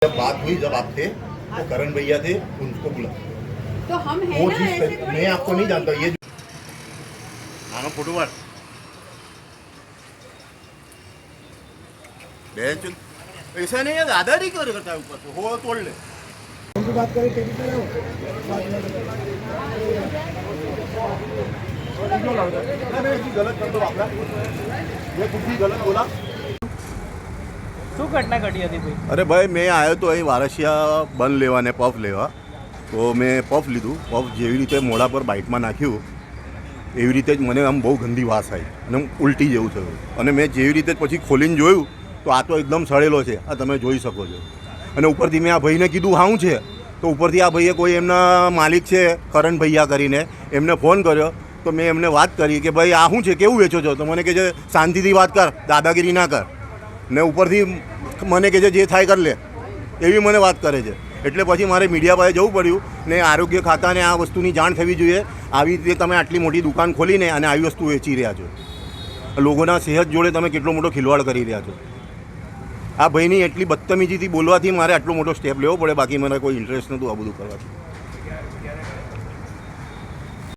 जब बात हुई, जब आप थे तो करण भैया थे, उनको बुला। तो हम हैं वो ना, ऐसे चीज थोड़ी मैं आपको नहीं जानता। ये આનો ફોટો પાડ બેન ચુન ऐसा नहीं है दादारी क्यों करता है ऊपर से हो तोड़ ले उनकी बात करें टेडी पे रहो गलत कर दो आपका, ये कुछ भी गलत बोला। શું ઘટના ઘટી હતી ભાઈ? અરે ભાઈ મેં આવ્યો તો અહીં વારસિયા બન લેવા ને પફ લેવા, તો મેં પફ લીધું. પફ જેવી રીતે મોઢા પર બાઇટમાં નાખ્યું એવી રીતે જ મને આમ બહુ ગંદી વાસ આવી અને ઉલટી જેવું થયું. અને મેં જેવી રીતે પછી ખોલીને જોયું તો આ તો એકદમ સડેલો છે, આ તમે જોઈ શકો છો. અને ઉપરથી મેં આ ભાઈને કીધું હાઉં છે, તો ઉપરથી આ ભાઈએ કોઈ એમના માલિક છે કરણ ભૈયા કરીને એમને ફોન કર્યો. તો મેં એમને વાત કરી કે ભાઈ આ શું છે, કેવું વેચો છો? તો મને કહે છે શાંતિથી વાત કર, દાદાગીરી ના કર. ને ઉપરથી મને કહે છે જે થાય કર લે, એવી મને વાત કરે છે. એટલે પછી મારે મીડિયા પાસે જવું પડ્યું ને આરોગ્ય ખાતાને આ વસ્તુની જાણ થવી જોઈએ. આવી રીતે તમે આટલી મોટી દુકાન ખોલીને અને આવી વસ્તુ વેચી રહ્યા છો, લોકોના સેહત જોડે તમે કેટલો મોટો ખિલવાડ કરી રહ્યા છો. આ ભાઈની એટલી બદતમીજીથી બોલવાથી મારે આટલો મોટો સ્ટેપ લેવો પડે, બાકી મને કોઈ ઇન્ટરેસ્ટ નહોતું આ બધું કરવાથી.